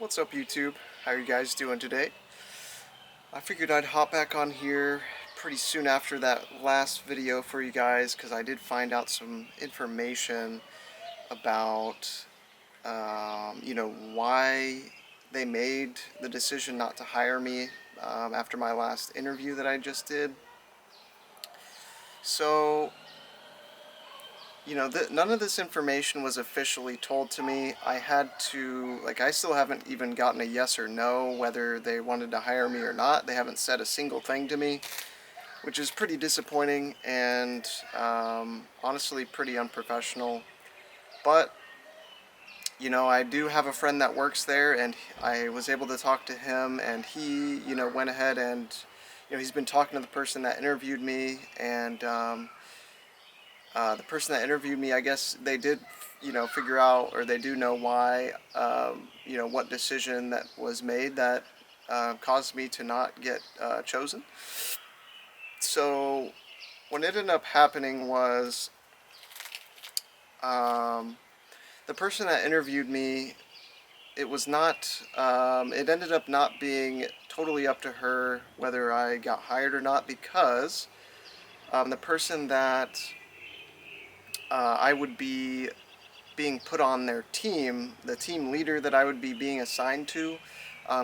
What's up, YouTube? How are you guys doing today? I figured I'd hop back on here pretty soon after that last video for you guys because I did find out some information about, why they made the decision not to hire me after my last interview that I just did. So, none of this information was officially told to me. I had to, I still haven't even gotten a yes or no whether they wanted to hire me or not. They haven't said a single thing to me, which is pretty disappointing and honestly pretty unprofessional. But, I do have a friend that works there, and I was able to talk to him, and he, went ahead and, he's been talking to the person that interviewed me, and the person that interviewed me, I guess they did, figure out, or they do know why, what decision that was made that caused me to not get chosen. So what ended up happening was um, the person that interviewed me, it was not, it ended up not being totally up to her whether I got hired or not, because the person that I would be being put on their team, the team leader that I would be being assigned to,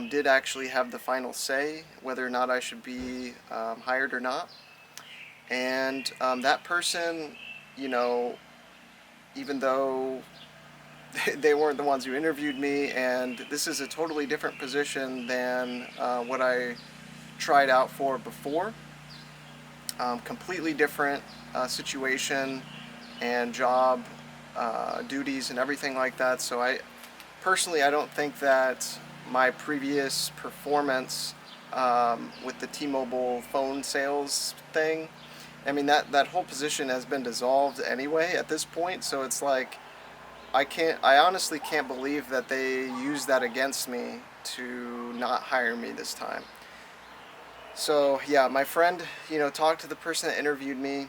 did actually have the final say whether or not I should be hired or not. And that person, you know, even though they weren't the ones who interviewed me, and this is a totally different position than what I tried out for before, completely different situation and job duties and everything like that. So I don't think that my previous performance with the T-Mobile phone sales thing, I mean that whole position has been dissolved anyway at this point. So it's like I honestly can't believe that they used that against me to not hire me this time. So yeah, my friend, talked to the person that interviewed me,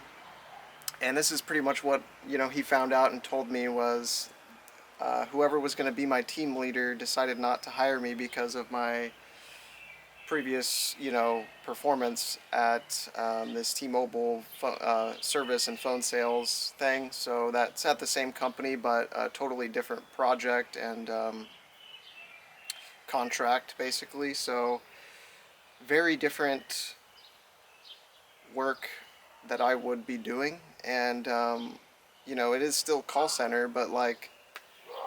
and this is pretty much what he found out and told me was whoever was going to be my team leader decided not to hire me because of my previous performance at this T-Mobile service and phone sales thing. So that's at the same company, but a totally different project and contract, basically. So very different work that I would be doing, and it is still call center, but like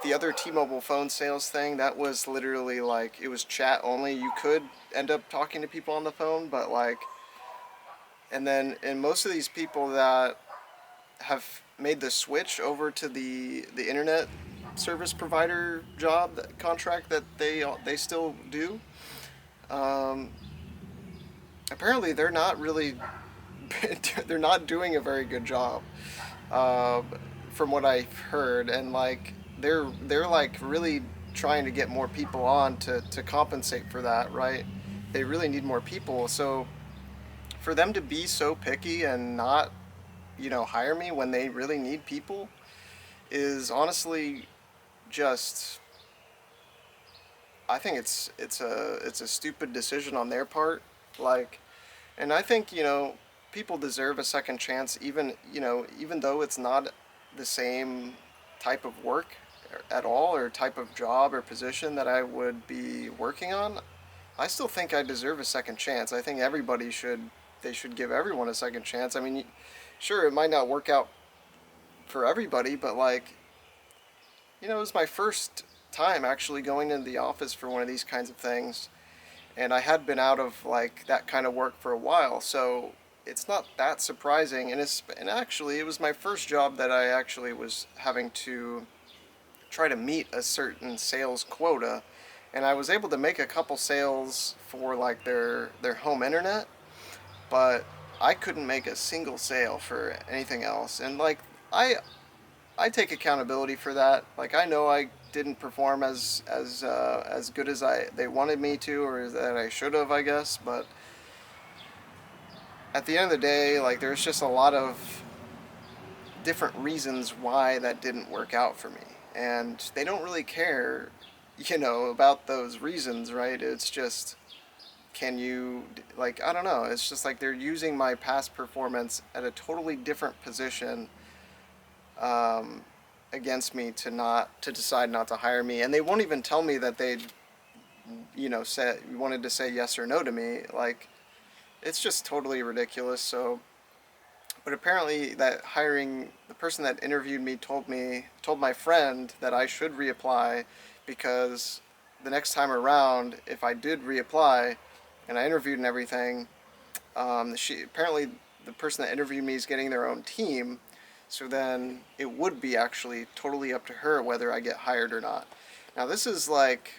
the other T-Mobile phone sales thing, that was literally like, it was chat only. You could end up talking to people on the phone, but like, and most of these people that have made the switch over to the internet service provider job, that contract that they still do, um, apparently they're not really they're not doing a very good job, uh, from what I've heard, and like they're like really trying to get more people on to compensate for that, right? They really need more people, so for them to be so picky and not, hire me when they really need people is honestly just, I think it's a stupid decision on their part. Like, and I think, people deserve a second chance, even though it's not the same type of work at all, or type of job or position that I would be working on. I still think I deserve a second chance. I think they should give everyone a second chance. I mean, sure, it might not work out for everybody, but like, it was my first time actually going into the office for one of these kinds of things, and I had been out of like that kind of work for a while, so it's not that surprising. And actually, it was my first job that I actually was having to try to meet a certain sales quota, and I was able to make a couple sales for like their home internet, but I couldn't make a single sale for anything else. And like I I take accountability for that. Like, I know I didn't perform as good as they wanted me to, or that I should have, I guess. But at the end of the day, like, there's just a lot of different reasons why that didn't work out for me, and they don't really care, about those reasons, right? It's just, can you, like, I don't know. It's just like they're using my past performance at a totally different position, um, against me to decide not to hire me, and they won't even tell me that they, said wanted to say yes or no to me. Like, it's just totally ridiculous. So, but apparently the person that interviewed me told my friend that I should reapply, because the next time around, if I did reapply and I interviewed and everything, she apparently the person that interviewed me is getting their own team, so then it would be actually totally up to her whether I get hired or not. Now this is like,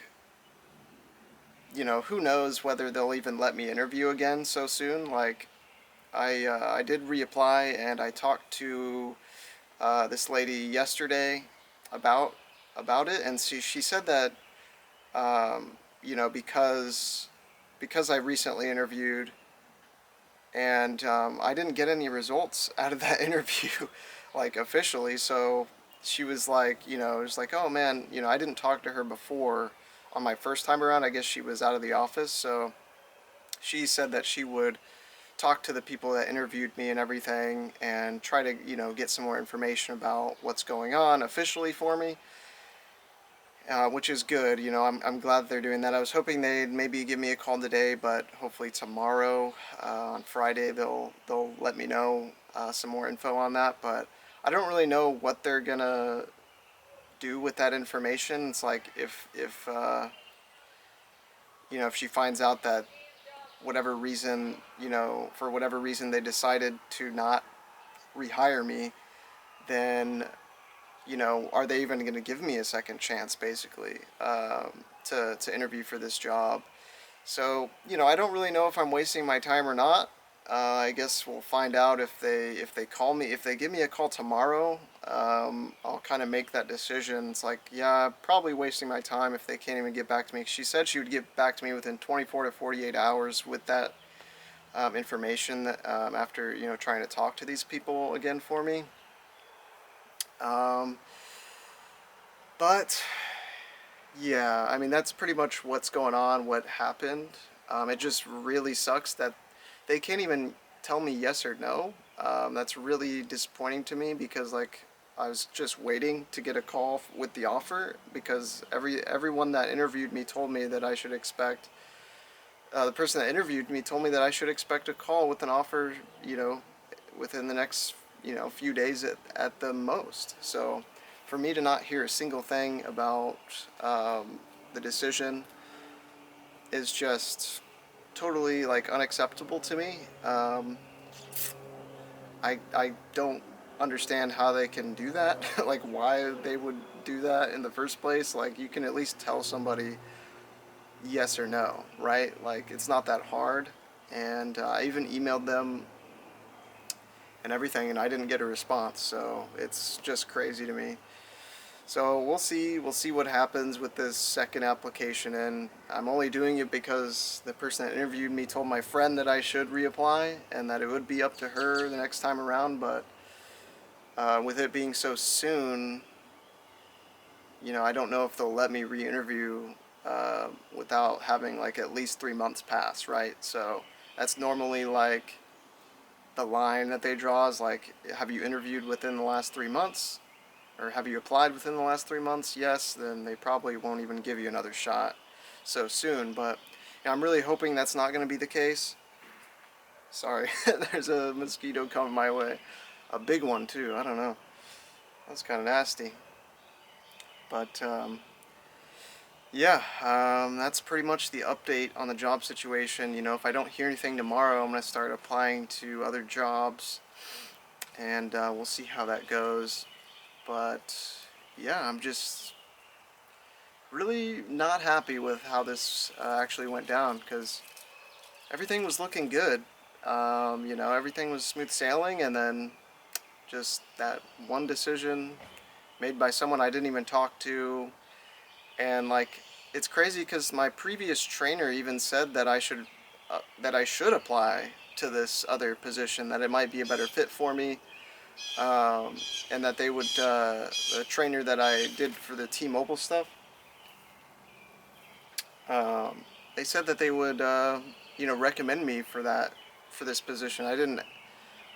who knows whether they'll even let me interview again so soon. Like, I did reapply, and I talked to this lady yesterday about it, and she said that, because I recently interviewed, and I didn't get any results out of that interview, like, officially. So she was like, just like, oh man, I didn't talk to her before on my first time around. I guess she was out of the office, so she said that she would talk to the people that interviewed me and everything, and try to, get some more information about what's going on officially for me, which is good. I'm glad they're doing that. I was hoping they'd maybe give me a call today, but hopefully tomorrow, on Friday, they'll let me know some more info on that. But I don't really know what they're gonna do with that information. It's like, if she finds out that whatever reason, for whatever reason they decided to not rehire me, then, are they even going to give me a second chance, basically, to interview for this job? So, I don't really know if I'm wasting my time or not. I guess we'll find out if they call me, if they give me a call tomorrow. I'll kind of make that decision. It's like, yeah, probably wasting my time if they can't even get back to me. She said she would get back to me within 24 to 48 hours with that, information, that, after, trying to talk to these people again for me. Um, but yeah, I mean, that's pretty much what's going on, what happened. It just really sucks that they can't even tell me yes or no. That's really disappointing to me, because, like, I was just waiting to get a call with the offer, because everyone that interviewed me told me that I should expect. The person that interviewed me told me that I should expect a call with an offer, within the next, few days at the most. So for me to not hear a single thing about, the decision is just totally, like, unacceptable to me. I don't understand how they can do that. Like, why they would do that in the first place. Like, you can at least tell somebody yes or no, right? Like, it's not that hard. And I even emailed them and everything, and I didn't get a response. So it's just crazy to me. So we'll see. We'll see what happens with this second application, and I'm only doing it because the person that interviewed me told my friend that I should reapply and that it would be up to her the next time around. But with it being so soon, I don't know if they'll let me re-interview, without having, like, at least 3 months pass, right? So that's normally, like, the line that they draw is like, have you interviewed within the last 3 months? Or have you applied within the last 3 months? Yes, then they probably won't even give you another shot so soon. But I'm really hoping that's not going to be the case. Sorry, there's a mosquito coming my way. A big one, too. I don't know. That's kind of nasty. But, yeah, that's pretty much the update on the job situation. If I don't hear anything tomorrow, I'm going to start applying to other jobs, and we'll see how that goes. But yeah, I'm just really not happy with how this actually went down, because everything was looking good. Everything was smooth sailing, and then just that one decision made by someone I didn't even talk to. And, like, it's crazy because my previous trainer even said that I should apply to this other position, that it might be a better fit for me, and that they would, the trainer that I did for the T-Mobile stuff, They said that they would, recommend me for this position. I didn't.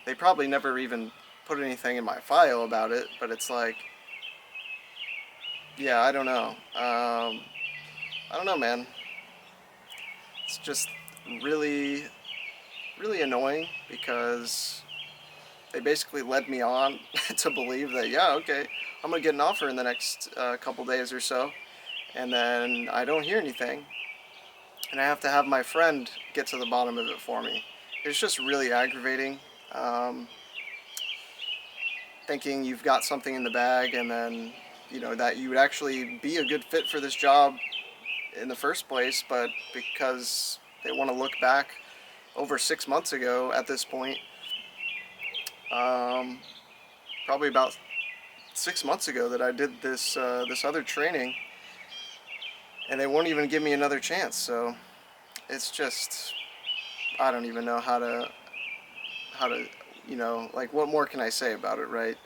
They probably never even put anything in my file about it, but it's like, yeah, I don't know. I don't know, man. It's just really, really annoying because they basically led me on to believe that, yeah, okay, I'm gonna get an offer in the next couple days or so, and then I don't hear anything, and I have to have my friend get to the bottom of it for me. It's just really aggravating. Um, Thinking you've got something in the bag, and then that you would actually be a good fit for this job in the first place, but because they want to look back over 6 months ago at this point, um, probably about 6 months ago that I did this other training, and they won't even give me another chance. So it's just, I don't even know how to like, what more can I say about it, right?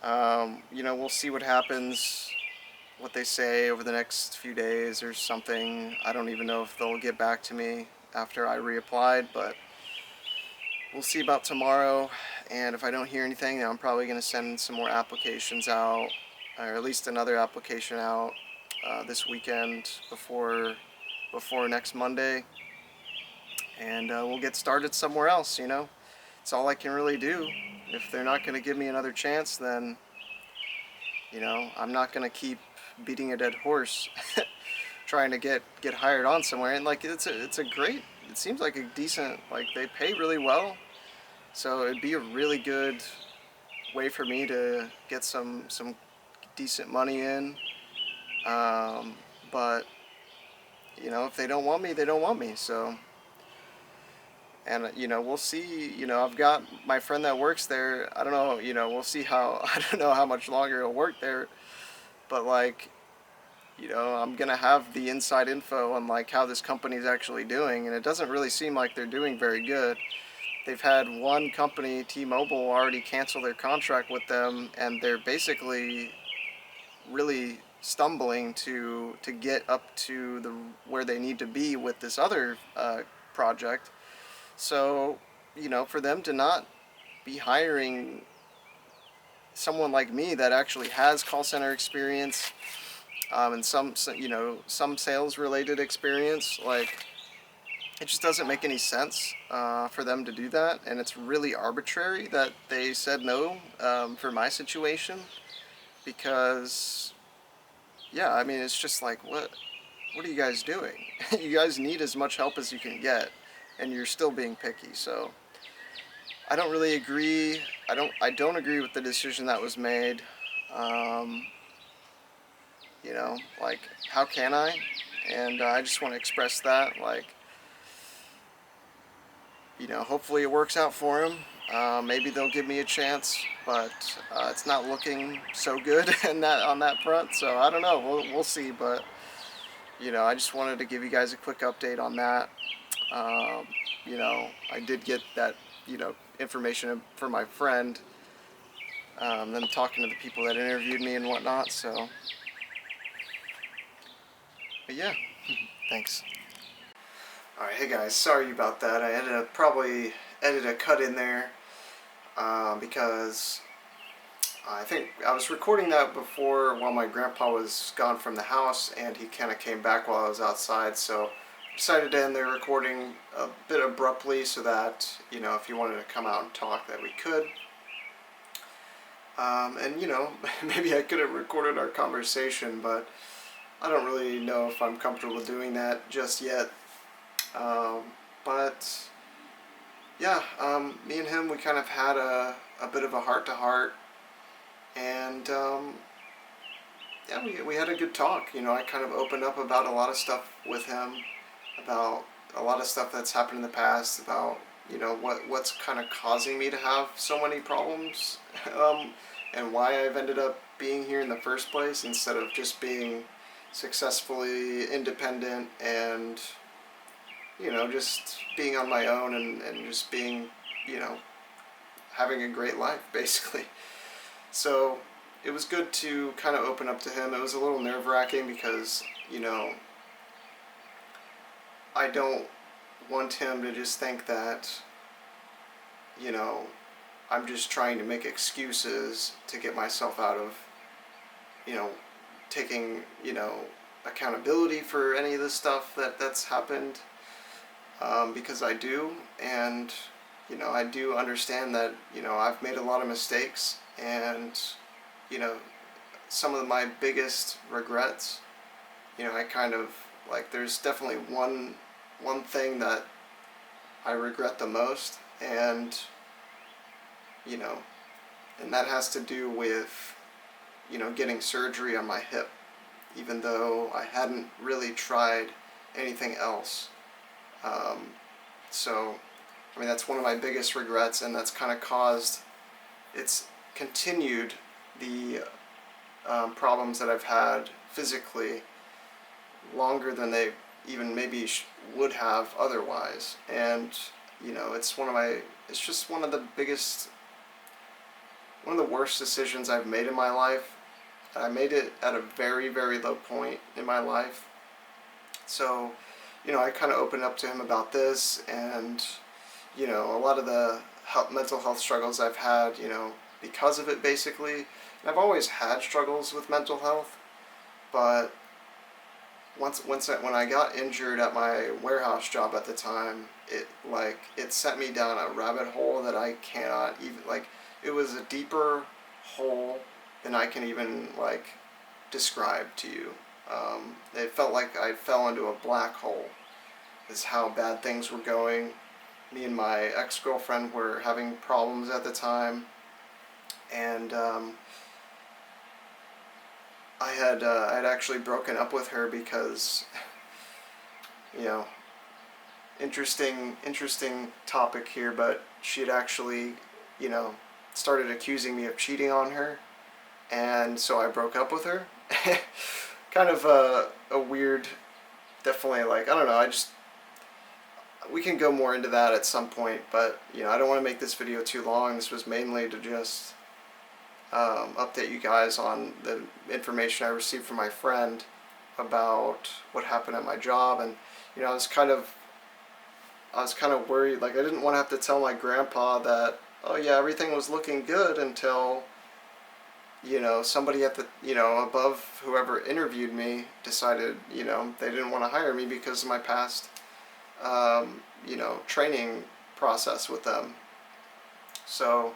We'll see what happens, what they say over the next few days or something. I don't even know if they'll get back to me after I reapplied, but we'll see about tomorrow. And if I don't hear anything, then I'm probably going to send some more applications out, or at least another application out this weekend before next Monday, and we'll get started somewhere else. It's all I can really do. If they're not going to give me another chance, then I'm not going to keep beating a dead horse trying to get hired on somewhere. And like, it's a great, it seems like a decent, like, they pay really well, so it'd be a really good way for me to get some decent money in. But if they don't want me, they don't want me. So, and we'll see. I've got my friend that works there. I don't know. We'll see how. I don't know how much longer he'll work there, but like, I'm gonna have the inside info on like how this company's actually doing, and it doesn't really seem like they're doing very good. They've had one company, T-Mobile, already cancel their contract with them, and they're basically really stumbling to get up to the where they need to be with this other project. So, for them to not be hiring someone like me that actually has call center experience, and some sales related experience, like, it just doesn't make any sense for them to do that, and it's really arbitrary that they said no for my situation, because, yeah, I mean, it's just like, what are you guys doing? You guys need as much help as you can get, and you're still being picky. So I don't really agree. I don't agree with the decision that was made. Um, like, how can I? And I just want to express that, like, hopefully it works out for them. Maybe they'll give me a chance, but it's not looking so good on that front. So I don't know. We'll see. But I just wanted to give you guys a quick update on that. Um, I did get that information from my friend. Then talking to the people that interviewed me and whatnot. So, but yeah, thanks. Alright, hey guys, sorry about that. I ended up probably edited a cut in there because I think I was recording that before while my grandpa was gone from the house, and he kind of came back while I was outside, so I decided to end the recording a bit abruptly so that, if you wanted to come out and talk, that we could. And maybe I could have recorded our conversation, but I don't really know if I'm comfortable doing that just yet. But yeah, me and him, we kind of had a bit of a heart-to-heart, and yeah, we had a good talk. I kind of opened up about a lot of stuff with him, about a lot of stuff that's happened in the past, about what's kind of causing me to have so many problems, and why I've ended up being here in the first place instead of just being successfully independent and just being on my own, and just being, having a great life, basically. So it was good to kind of open up to him. It was a little nerve-wracking because, I don't want him to just think that, you know, I'm just trying to make excuses to get myself out of, you know, taking, accountability for any of the stuff that's happened, because I do, and, I do understand that, I've made a lot of mistakes, and, you know, some of my biggest regrets, I kind of, like, there's definitely one thing that I regret the most, and, you know, and that has to do with, getting surgery on my hip, even though I hadn't really tried anything else. Um, so, I mean, that's one of my biggest regrets, and that's kind of it's continued the problems that I've had physically longer than they even maybe would have otherwise. And, it's just one of the worst decisions I've made in my life. I made it at a very, very low point in my life. So, I kind of opened up to him about this, and, a lot of the mental health struggles I've had, because of it, basically. And I've always had struggles with mental health, but when I got injured at my warehouse job at the time, it sent me down a rabbit hole that I cannot even, it was a deeper hole than I can even describe to you. It felt like I fell into a black hole. Is how bad things were going. Me and my ex-girlfriend were having problems at the time, and I had actually broken up with her because, you know, interesting topic here, but she had actually, started accusing me of cheating on her, and so I broke up with her. Kind of a weird, definitely, I don't know, we can go more into that at some point, but, I don't want to make this video too long. This was mainly to just update you guys on the information I received from my friend about what happened at my job. And, I was kind of worried, I didn't want to have to tell my grandpa that, oh yeah, everything was looking good until, somebody at the, above whoever interviewed me decided, they didn't want to hire me because of my past, training process with them. So,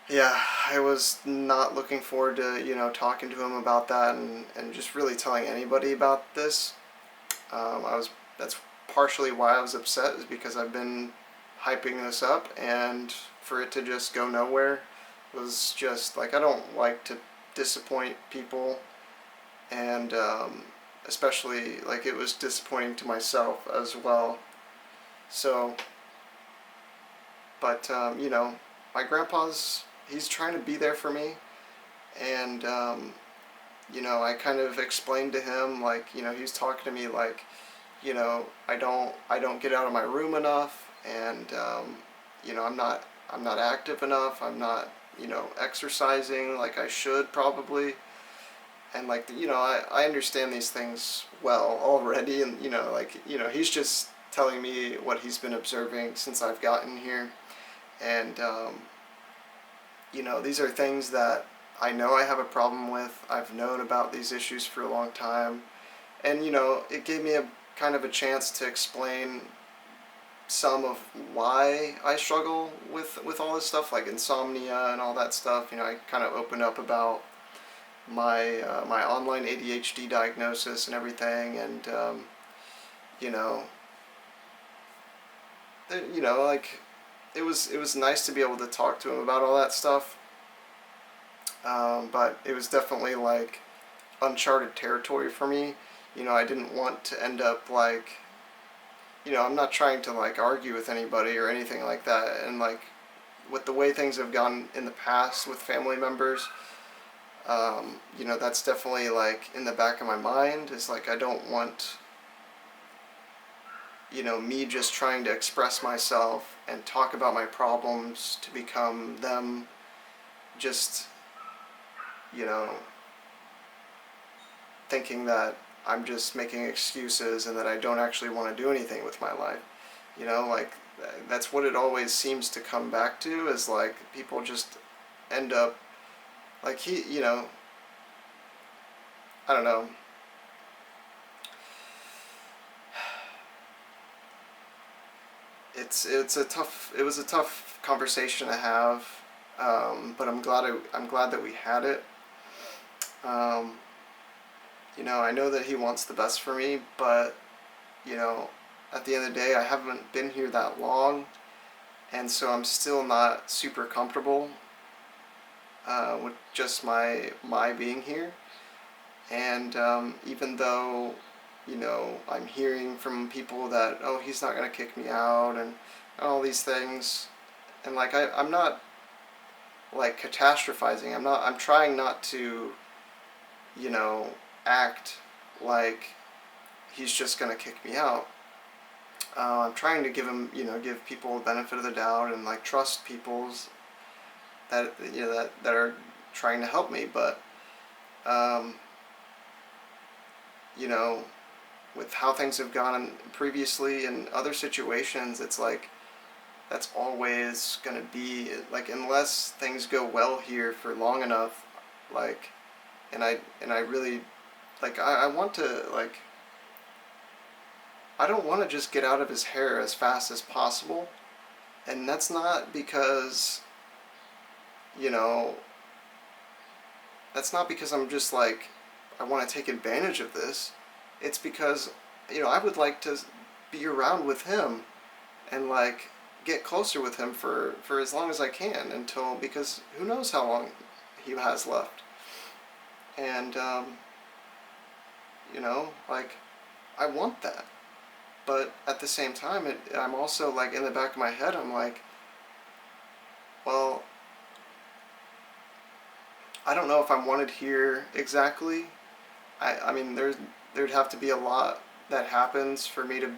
yeah, I was not looking forward to, talking to him about that, and just really telling anybody about this. That's partially why I was upset, is because I've been hyping this up, and for it to just go nowhere was just, I don't like to disappoint people, and, especially, it was disappointing to myself as well. So, but, my grandpa's, he's trying to be there for me, and, I kind of explained to him, he's talking to me I don't get out of my room enough, and, I'm not active enough, I'm not, exercising like I should probably, and I understand these things well already, and, he's just telling me what he's been observing since I've gotten here, and, these are things that I know I have a problem with. I've known about these issues for a long time, and, it gave me a kind of a chance to explain some of why I struggle with all this stuff, like insomnia and all that stuff. I kind of opened up about my my online ADHD diagnosis and everything, and, you know, it was nice to be able to talk to him about all that stuff, but it was definitely uncharted territory for me. I didn't want to end up I'm not trying to argue with anybody or anything like that, and with the way things have gone in the past with family members, that's definitely in the back of my mind, is I don't want me just trying to express myself and talk about my problems to become them just, thinking that I'm just making excuses and that I don't actually want to do anything with my life. You know, like that's what it always seems to come back to, is like people just end up like I don't know. It was a tough conversation to have, but I'm glad that we had it. Um, I know that he wants the best for me, but you know, at the end of the day, I haven't been here that long, and so I'm still not super comfortable with just my being here. And even though, I'm hearing from people that, oh, he's not gonna kick me out and all these things, and like I'm not like catastrophizing. I'm trying not to, you know, act like he's just gonna kick me out. I'm trying to give people the benefit of the doubt and like trust people's that are trying to help me, but um, you know, with how things have gone previously in other situations, it's like that's always gonna be like, unless things go well here for long enough, like, and I really like I want to like I don't want to just get out of his hair as fast as possible, and that's not because you know that's not because I'm just like I want to take advantage of this. It's because I would like to be around with him and like get closer with him for as long as I can, until, because who knows how long he has left. And like I want that, but at the same time, I'm also like, in the back of my head, I'm like, well, I don't know if I'm wanted here exactly. I mean, there'd have to be a lot that happens for me to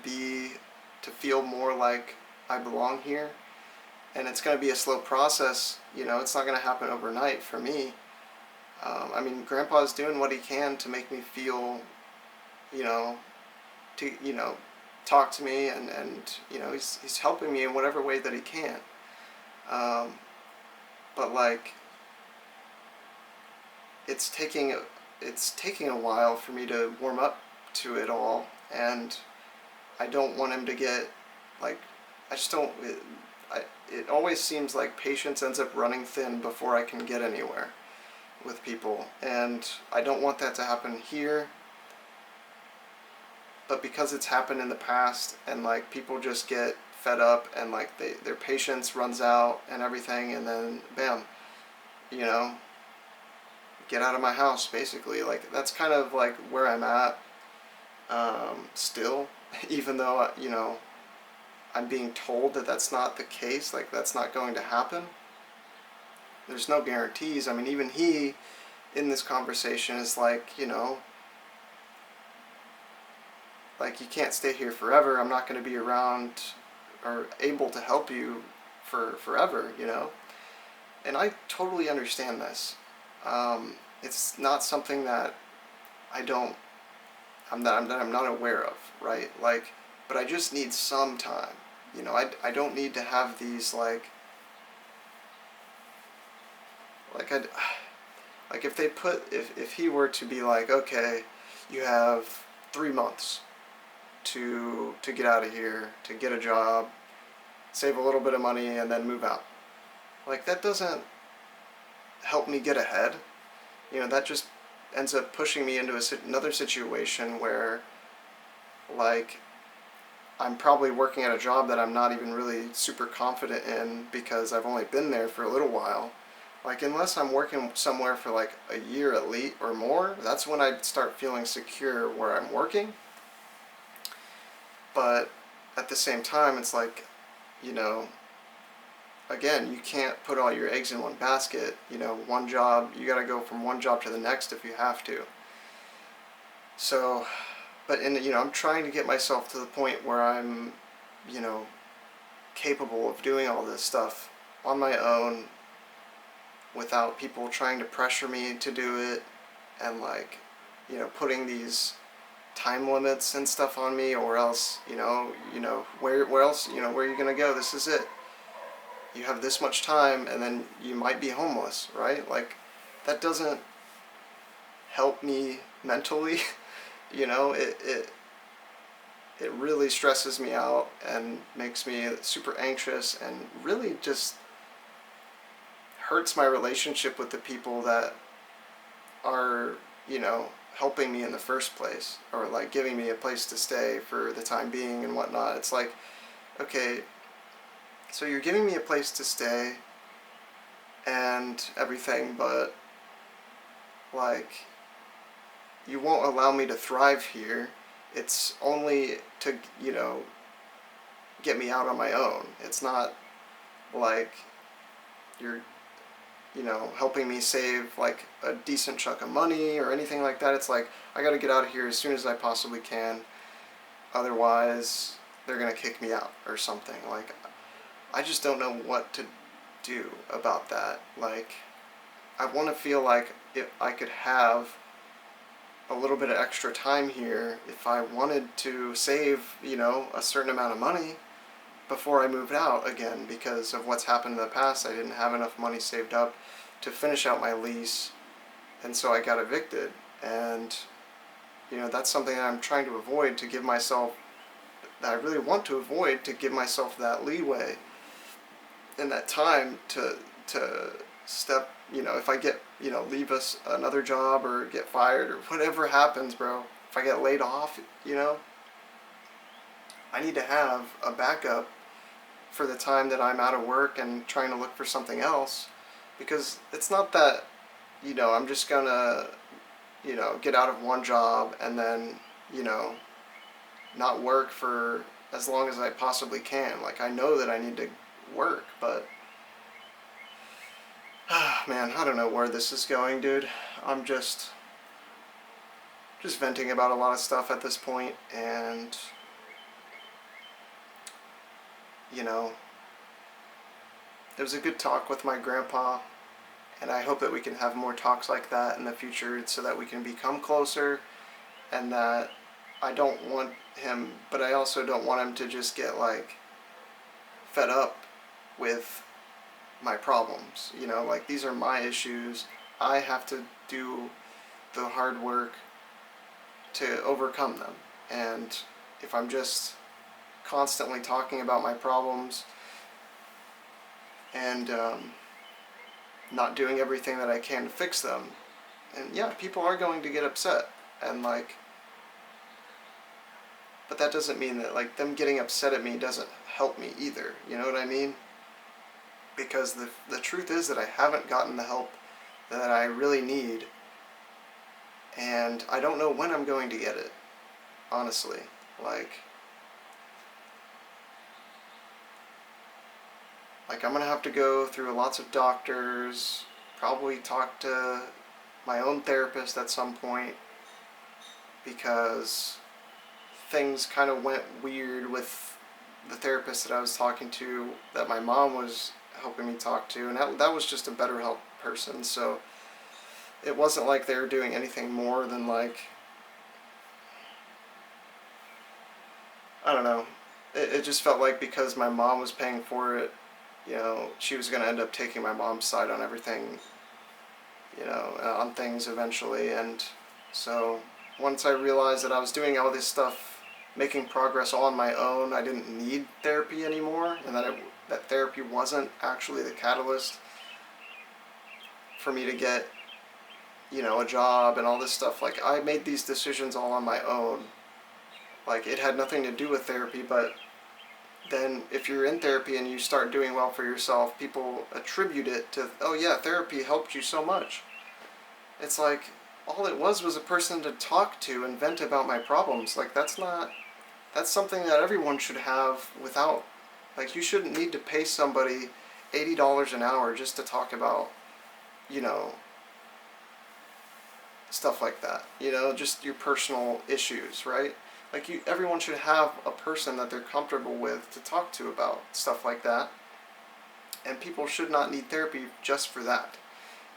feel more like I belong here, and it's going to be a slow process. It's not going to happen overnight for me. I mean, Grandpa's doing what he can to make me feel, you know, to talk to me, and he's helping me in whatever way that he can. Um, but like it's taking a while for me to warm up to it all, and I don't want him to get like I just don't. It always seems like patience ends up running thin before I can get anywhere with people, and I don't want that to happen here. But because it's happened in the past, and like people just get fed up, and like their patience runs out and everything, and then bam, you know, get out of my house, basically. Like that's kind of like where I'm at still, even though I'm being told that that's not the case, like that's not going to happen. There's no guarantees. I mean, even he in this conversation is like, like you can't stay here forever. I'm not going to be around or able to help you for forever. And I totally understand this. It's not something that I don't that I'm not aware of, right? Like, but I just need some time. I don't need to have these like I like if he were to be like, okay, you have 3 months to get out of here, to get a job, save a little bit of money, and then move out. Like that doesn't help me get ahead. That just ends up pushing me into another situation where like I'm probably working at a job that I'm not even really super confident in because I've only been there for a little while. Like unless I'm working somewhere for like a year at least or more, that's when I start feeling secure where I'm working. But at the same time, it's like, you know, again, you can't put all your eggs in one basket. One job, you got to go from one job to the next if you have to. So, but I'm trying to get myself to the point where I'm, you know, capable of doing all this stuff on my own without people trying to pressure me to do it, and like, putting these time limits and stuff on me, or else, where else, where are you gonna go? This is it. You have this much time, and then you might be homeless, right? Like, that doesn't help me mentally. It really stresses me out and makes me super anxious, and really just hurts my relationship with the people that are, helping me in the first place, or like giving me a place to stay for the time being and whatnot. It's like, okay, so you're giving me a place to stay and everything, but like, you won't allow me to thrive here. It's only to, get me out on my own. It's not like you're, helping me save like a decent chunk of money or anything like that. It's like, I gotta get out of here as soon as I possibly can. Otherwise, they're gonna kick me out or something. Like, I just don't know what to do about that. Like, I want to feel like if I could have a little bit of extra time here, if I wanted to save, a certain amount of money before I moved out again, because of what's happened in the past. I didn't have enough money saved up to finish out my lease, and so I got evicted. And, that's something that I'm trying to avoid, to give myself, that I really want to avoid, to give myself that leeway and that time to step, if I get, leave us another job or get fired or whatever happens, bro, if I get laid off, I need to have a backup for the time that I'm out of work and trying to look for something else. Because it's not that, I'm just gonna, get out of one job and then, not work for as long as I possibly can. Like, I know that I need to work, but man, I don't know where this is going, dude. I'm just venting about a lot of stuff at this point, and it was a good talk with my grandpa, and I hope that we can have more talks like that in the future, so that we can become closer, and that I don't want him, but I also don't want him to just get like fed up with my problems. Like, these are my issues. I have to do the hard work to overcome them. And if I'm just constantly talking about my problems and not doing everything that I can to fix them, and yeah, people are going to get upset, and like, but that doesn't mean that like them getting upset at me doesn't help me either. You know what I mean? Because the truth is that I haven't gotten the help that I really need, and I don't know when I'm going to get it, honestly. Like I'm gonna have to go through lots of doctors, probably talk to my own therapist at some point, because things kind of went weird with the therapist that I was talking to, that my mom was helping me talk to, and that was just a BetterHelp person, so it wasn't like they were doing anything more than like, I don't know, it just felt like because my mom was paying for it, she was going to end up taking my mom's side on everything, on things eventually. And so once I realized that I was doing all this stuff, making progress all on my own, I didn't need therapy anymore, and that therapy wasn't actually the catalyst for me to get, a job and all this stuff. Like, I made these decisions all on my own. Like, it had nothing to do with therapy, but then if you're in therapy and you start doing well for yourself, people attribute it to, oh yeah, therapy helped you so much. It's like, all it was a person to talk to and vent about my problems. Like, that's something that everyone should have without, like, you shouldn't need to pay somebody $80 an hour just to talk about, stuff like that. Just your personal issues, right? Like, everyone should have a person that they're comfortable with to talk to about stuff like that. And people should not need therapy just for that.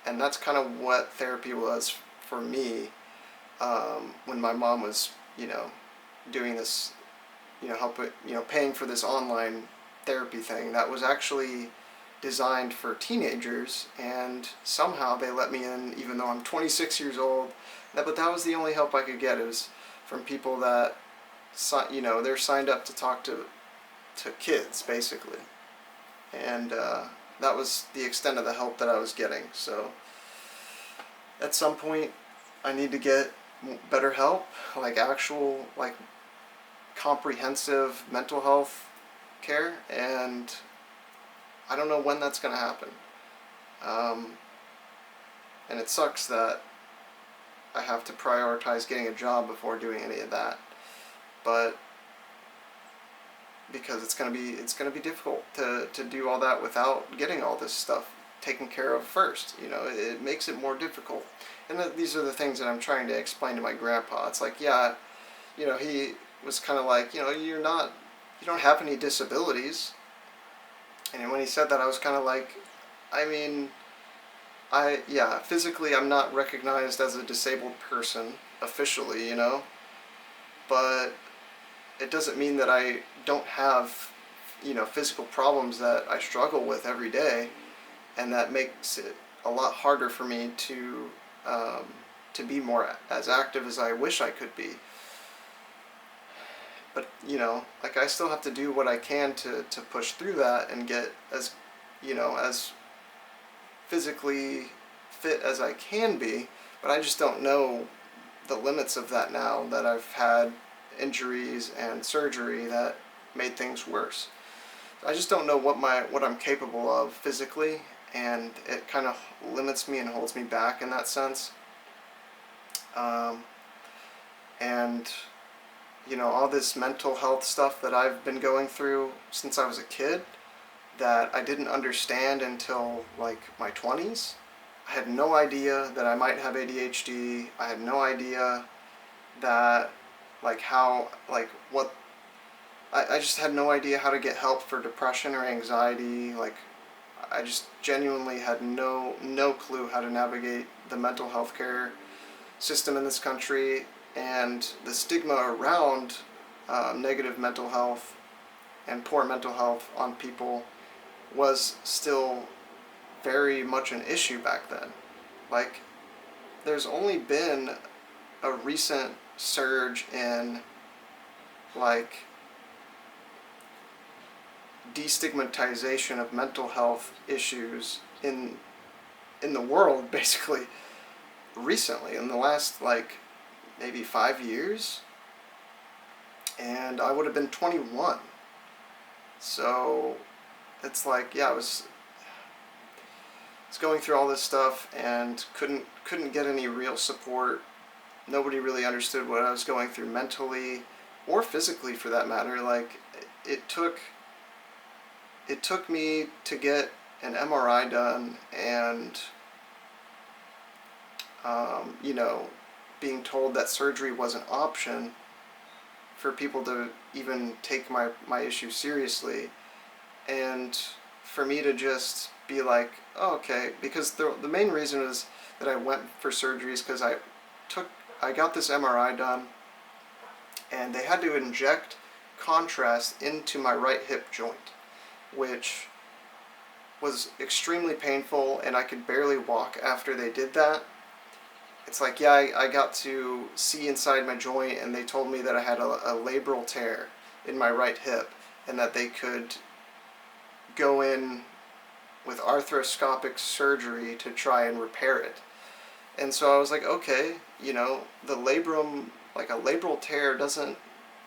And that's kind of what therapy was for me, when my mom was you know, doing this, paying for this online therapy thing that was actually designed for teenagers, and somehow they let me in even though I'm 26 years old. But that was the only help I could get. It was from people that, they're signed up to talk to kids, basically. And that was the extent of the help that I was getting. So at some point, I need to get better help, like actual, like comprehensive mental health care, and I don't know when that's going to happen. Um, and it sucks that I have to prioritize getting a job before doing any of that. But because it's gonna be difficult to do all that without getting all this stuff taken care of first. It makes it more difficult. And these are the things that I'm trying to explain to my grandpa. It's like, yeah, he was kind of like, you don't have any disabilities. And when he said that, I was kind of like, I mean, yeah, physically I'm not recognized as a disabled person officially, but it doesn't mean that I don't have, physical problems that I struggle with every day, and that makes it a lot harder for me to be more as active as I wish I could be. But like, I still have to do what I can to push through that and get as physically fit as I can be. But I just don't know the limits of that now that I've had injuries and surgery that made things worse. I just don't know what I'm capable of physically, and it kind of limits me and holds me back in that sense. And all this mental health stuff that I've been going through since I was a kid that I didn't understand until like my 20s. I had no idea that I might have ADHD. I had no idea that, like, how, like, what, I just had no idea how to get help for depression or anxiety. Like, I just genuinely had no clue how to navigate the mental health care system in this country, and the stigma around negative mental health and poor mental health on people was still very much an issue back then. Like, there's only been a recent surge in, like, destigmatization of mental health issues in the world, basically, recently, in the last, like, maybe 5 years. And I would have been 21. So it's like, yeah, I was going through all this stuff and couldn't get any real support. Nobody really understood what I was going through mentally or physically, for that matter. Like, it took me to get an MRI done, and being told that surgery was an option for people to even take my issue seriously, and for me to just be like, oh, okay, because the main reason is that I went for surgery is because I got this MRI done, and they had to inject contrast into my right hip joint, which was extremely painful, and I could barely walk after they did that. It's like, yeah, I got to see inside my joint, and they told me that I had a labral tear in my right hip, and that they could go in with arthroscopic surgery to try and repair it. And so I was like, okay, the labrum, like a labral tear, doesn't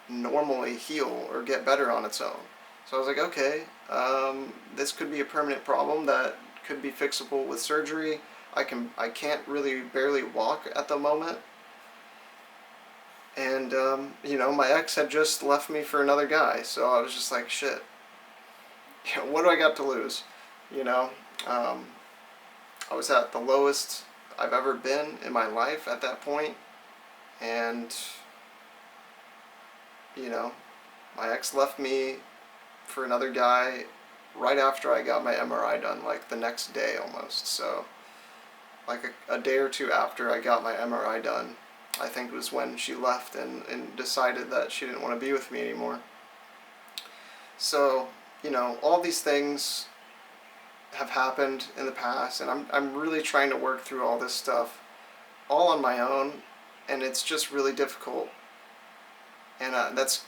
normally heal or get better on its own. So I was like, okay, this could be a permanent problem that could be fixable with surgery. I can't really barely walk at the moment. And, my ex had just left me for another guy, so I was just like, shit, what do I got to lose? I was at the lowest I've ever been in my life at that point, and, my ex left me for another guy right after I got my MRI done, like the next day almost. So, like a day or two after I got my MRI done, I think was when she left and decided that she didn't want to be with me anymore. So, all these things have happened in the past, and I'm really trying to work through all this stuff all on my own, and it's just really difficult. And that's,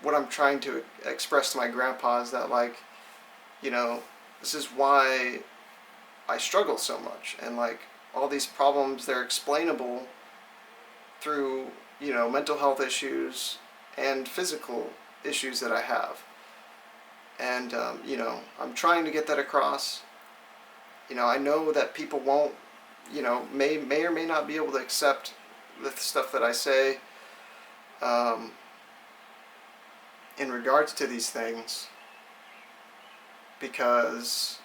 what I'm trying to express to my grandpa is that, like, this is why I struggle so much. And, like, all these problems, they're explainable through, mental health issues and physical issues that I have. And, I'm trying to get that across. I know that people won't, may or may not be able to accept the stuff that I say in regards to these things, because,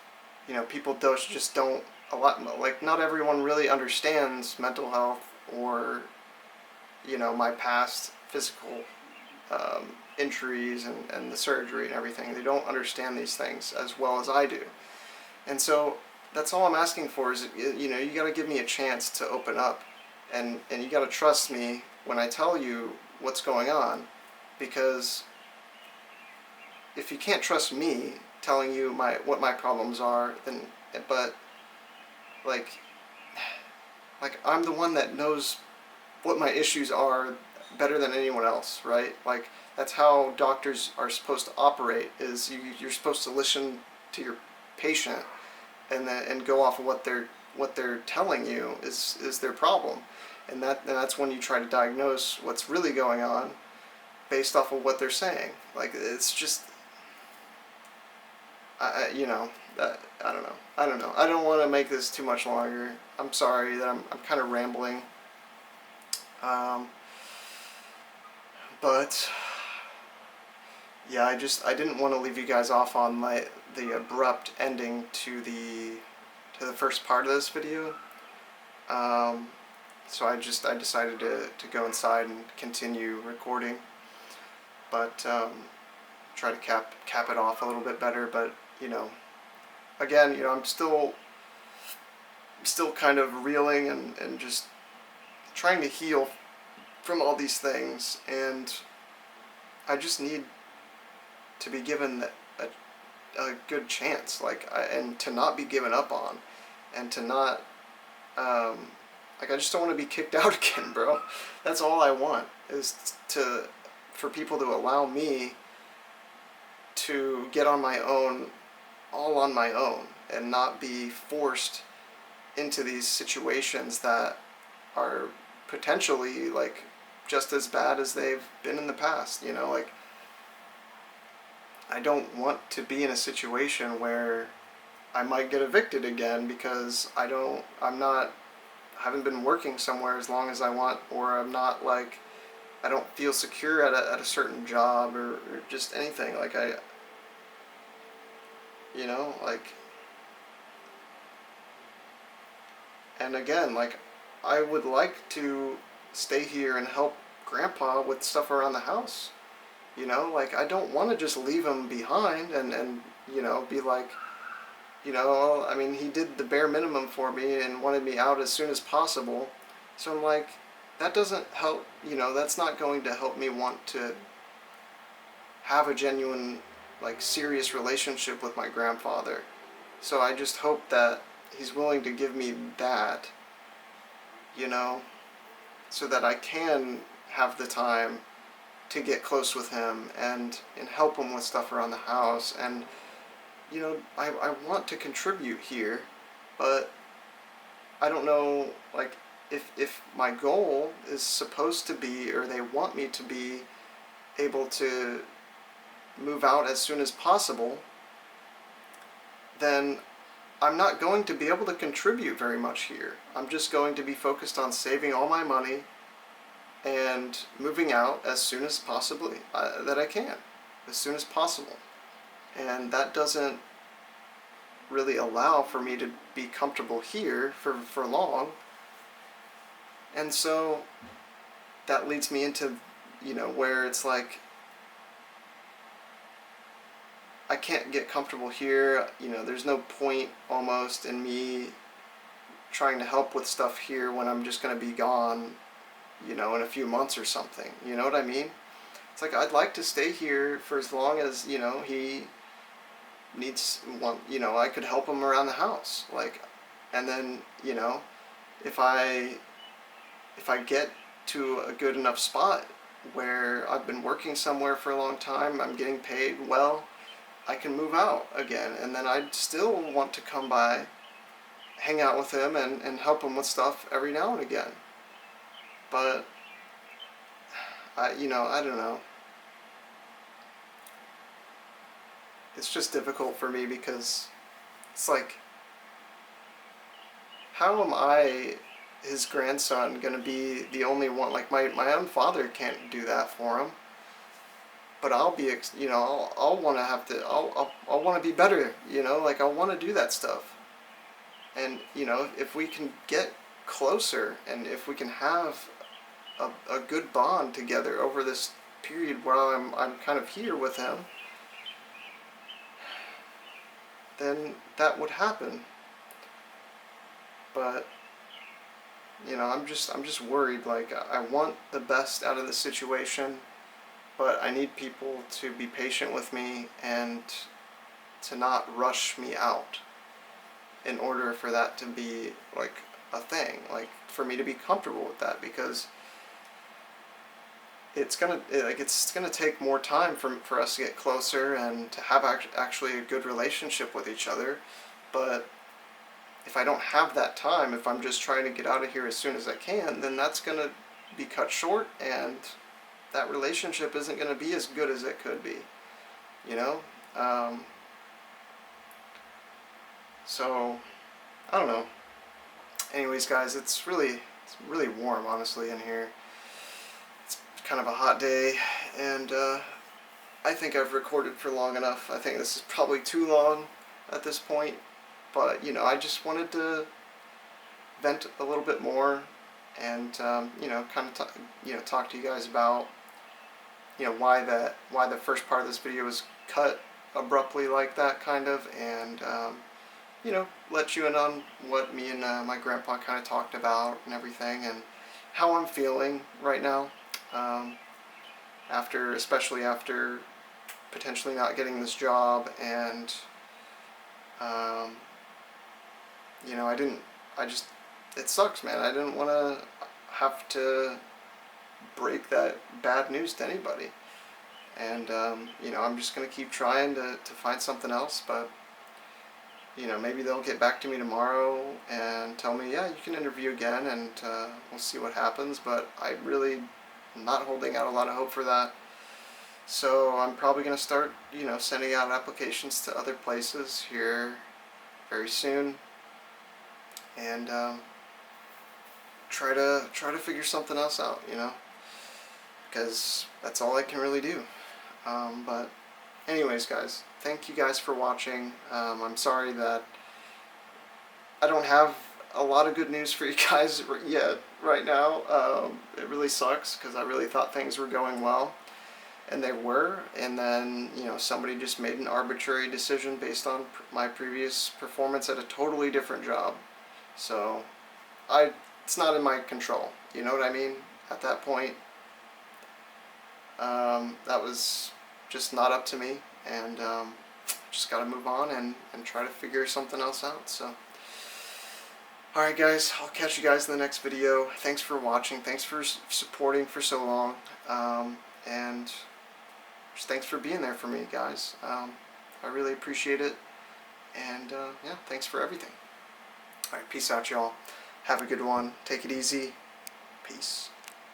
people just don't, like, not everyone really understands mental health or, my past physical injuries and the surgery and everything. They don't understand these things as well as I do. And so that's all I'm asking for is, you got to give me a chance to open up, and you got to trust me when I tell you what's going on, because if you can't trust me telling you what my problems are, then, but like I'm the one that knows what my issues are better than anyone else, right? Like, that's how doctors are supposed to operate, is you're supposed to listen to your patient and go off of what they're telling you is their problem. And that's when you try to diagnose what's really going on based off of what they're saying. Like, it's just, I don't know. I don't want to make this too much longer. I'm sorry that I'm kind of rambling. But yeah, I didn't want to leave you guys off on the abrupt ending to the first part of this video. So I decided to go inside and continue recording, but try to cap it off a little bit better. But again, I'm still kind of reeling and just trying to heal from all these things, and I just need to be given a good chance, and to not be given up on, and to not, I just don't want to be kicked out again, bro. That's all I want, is for people to allow me to get on my own, all on my own, and not be forced into these situations that are potentially, like, just as bad as they've been in the past. Like, I don't want to be in a situation where I might get evicted again because I haven't been working somewhere as long as I want, or I'm not, like, I don't feel secure at a certain job, or just anything. Like, like, and again, like, I would like to stay here and help Grandpa with stuff around the house. Like, I don't want to just leave him behind and be like, I mean, he did the bare minimum for me and wanted me out as soon as possible. So I'm like, that doesn't help, that's not going to help me want to have a genuine, like, serious relationship with my grandfather. So I just hope that he's willing to give me that, so that I can have the time to get close with him and help him with stuff around the house. And I want to contribute here, but I don't know, like, if my goal is supposed to be, or they want me to be able to move out as soon as possible, then I'm not going to be able to contribute very much here. I'm just going to be focused on saving all my money and moving out as soon as possibly that I can, as soon as possible. And that doesn't really allow for me to be comfortable here for long. And so that leads me into, where it's like, I can't get comfortable here. There's no point almost in me trying to help with stuff here when I'm just going to be gone you know, in a few months or something. You know what I mean? It's like I'd like to stay here for as long as, you know, he needs one, you know, I could help him around the house. Like, and then, you know, if I get to a good enough spot where I've been working somewhere for a long time, I'm getting paid well, I can move out again, and then I'd still want to come by, hang out with him, and help him with stuff every now and again. But you know, I don't know. It's just difficult for me because it's like, how am I, his grandson, gonna be the only one? Like my own father can't do that for him. But I'll be, you know, I'll want to have to, I'll want to be better, you know, like I want to do that stuff. And, you know, if we can get closer and if we can have a good bond together over this period where I'm kind of here with him, then that would happen. But, you know, I'm just worried. Like, I want the best out of the situation, but I need people to be patient with me and to not rush me out in order for that to be like a thing, like for me to be comfortable with that, because it's gonna take more time for us to get closer and to have actually a good relationship with each other. But if I don't have that time, if I'm just trying to get out of here as soon as I can, then that's gonna be cut short, and that relationship isn't gonna be as good as it could be, you know. So I don't know. Anyways, guys, it's really warm, honestly, in here. It's kind of a hot day, and I think I've recorded for long enough. I think this is probably too long at this point, but you know, I just wanted to vent a little bit more, and you know, kind of talk to you guys about, you know, why the first part of this video was cut abruptly like that, kind of, and you know, let you in on what me and my grandpa kind of talked about and everything, and how I'm feeling right now, especially after potentially not getting this job, and you know, it sucks, man. I didn't want to have to break that bad news to anybody, and you know, I'm just gonna keep trying to find something else, but you know, maybe they'll get back to me tomorrow and tell me, yeah, you can interview again, and we'll see what happens. But I really am not holding out a lot of hope for that. So I'm probably going to start, you know, sending out applications to other places here very soon, and try to figure something else out, you know, because that's all I can really do. But anyways, guys, thank you guys for watching. I'm sorry that I don't have a lot of good news for you guys yet right now. It really sucks because I really thought things were going well, and they were, and then, you know, somebody just made an arbitrary decision based on my previous performance at a totally different job. So it's not in my control, you know what I mean? At that point, that was just not up to me, and just got to move on and try to figure something else out. So alright, guys, I'll catch you guys in the next video. Thanks for watching, thanks for supporting for so long, and just thanks for being there for me, guys. I really appreciate it, and yeah, thanks for everything. Alright, peace out, y'all. Have a good one. Take it easy. Peace.